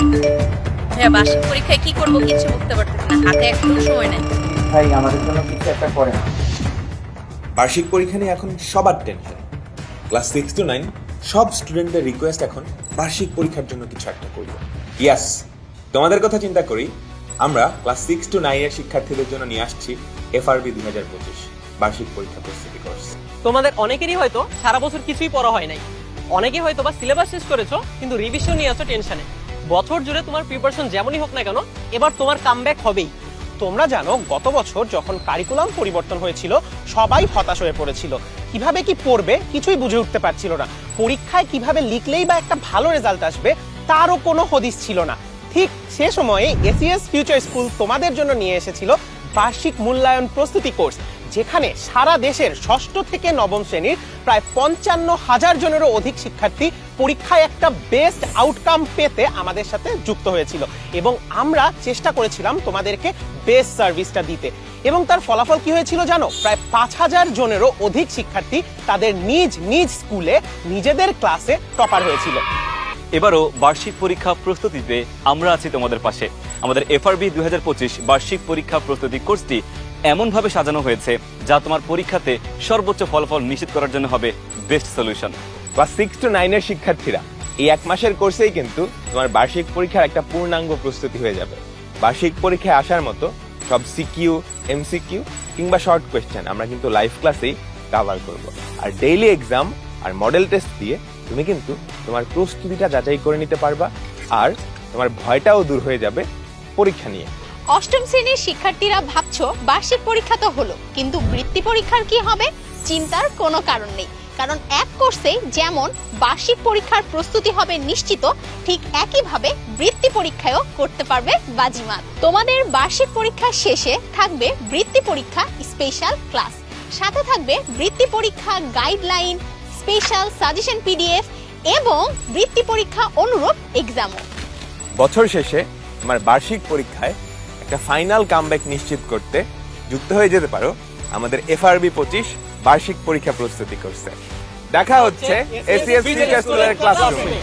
ভাইয়া বার্ষিক পরীক্ষায় কি করবো কিছু বুঝতে পারতেছি না, হাতে একদম সময় নেই। ভাই আমাদের জন্য কিছু একটা করেন। বার্ষিক পরীক্ষা নিয়ে এখন সবার টেনশন। ক্লাস 6 to 9 সব স্টুডেন্টদের রিকোয়েস্ট এখন বার্ষিক পরীক্ষার জন্য কিছু একটা করব। ইয়াস, তোমাদের কথা চিন্তা করি আমরা ক্লাস 6 to 9 এর শিক্ষার্থীদের জন্য নিয়ে আসছি এফআরবি 2025 বার্ষিক পরীক্ষা প্রস্তুতি কোর্স। তোমাদের অনেকেরই হয়তো সারা বছর কিছুই পড়া হয় নাই, অনেকে হয়তো বা সিলেবাস শেষ করেছো কিন্তু রিভিশন নিয়ে আছো টেনশনে। বছর জুড়ে তোমার প্রিপারেশন যেমনই হোক না কেন, এবার তোমার কামব্যাক হবেই। তোমরা জানো গত বছর যখন কারিকুলাম পরিবর্তন হয়েছিল সবাই হতাশ হয়ে পড়েছিল, কিভাবে কি পড়বে কিছুই বুঝে উঠতে পারছিল না। পরীক্ষায় কিভাবে লিখলেই বা একটা ভালো রেজাল্ট আসবে তারও কোনো হদিস ছিল না। ঠিক সে সময়ে এসিএস ফিউচার স্কুল তোমাদের জন্য নিয়ে এসেছিল বার্ষিক মূল্যায়ন প্রস্তুতি কোর্স, যেখানে সারা দেশের ষষ্ঠ থেকে নবম শ্রেণীর প্রায় 55,000 জনেরও অধিক শিক্ষার্থী পরীক্ষায় একটা বেস্ট আউটকাম পেতে আমাদের সাথে যুক্ত হয়েছিল এবং আমরা চেষ্টা করেছিলাম তোমাদেরকে বেস্ট সার্ভিসটা দিতে। এবং তার ফলাফল কি হয়েছিল জানো? প্রায় 5,000 জনেরও অধিক শিক্ষার্থী তাদের নিজ নিজ স্কুলে নিজেদের ক্লাসে টপার হয়েছিল। এবারও বার্ষিক পরীক্ষা প্রস্তুতিতে আমরা আছি তোমাদের পাশে। আমাদের এফআরবি 2025 বার্ষিক পরীক্ষা প্রস্তুতি কোর্সটি এমনভাবে সাজানো হয়েছে যা তোমার পরীক্ষাতে সর্বোচ্চ ফলাফল নিশ্চিত করার জন্য হবে বেস্ট সলিউশন। ক্লাস 6 to 9 এর শিক্ষার্থীরা এই এক মাসের কোর্সেই কিন্তু তোমার বার্ষিক পরীক্ষার একটা পূর্ণাঙ্গ প্রস্তুতি হয়ে যাবে। বার্ষিক পরীক্ষায় আসার মতো সব সিকিউ, এমসিকিউ কিংবা শর্ট কোয়েশ্চেন আমরা কিন্তু লাইভ ক্লাসেই কভার করব। আর ডেইলি এক্সাম আর মডেল টেস্ট দিয়ে তুমি কিন্তু তোমার প্রস্তুতিটা যাচাই করে নিতে পারবা, আর তোমার ভয়টাও দূর হয়ে যাবে পরীক্ষা নিয়ে। অষ্টম শ্রেণীর শিক্ষার্থীরা ভাবছো বার্ষিক পরীক্ষা তো হলো, কিন্তু বৃত্তি পরীক্ষার কি হবে? চিন্তার কোনো কারণ নেই, কারণ এক কোর্সে যেমন বার্ষিক পরীক্ষার প্রস্তুতি হবে নিশ্চিত, ঠিক একইভাবে বৃত্তি পরীক্ষায়ও করতে পারবে বাজিমাত। তোমাদের বার্ষিক পরীক্ষা শেষে থাকবে বৃত্তি পরীক্ষা স্পেশাল ক্লাস, সাথে থাকবে বৃত্তি পরীক্ষা গাইডলাইন, স্পেশাল সাজেশন পিডিএফ এবং বৃত্তি পরীক্ষা অনুরূপ এক্সামও। বছর শেষে তোমার বার্ষিক পরীক্ষায় একটা ফাইনাল কামব্যাক নিশ্চিত করতে যুক্ত হয়ে যেতে পারো আমাদের এফআরবি 25 বার্ষিক পরীক্ষা প্রস্তুতি কোর্সে। দেখা হচ্ছে এসিএস ফিউচার স্কুলের ক্লাসরুমে।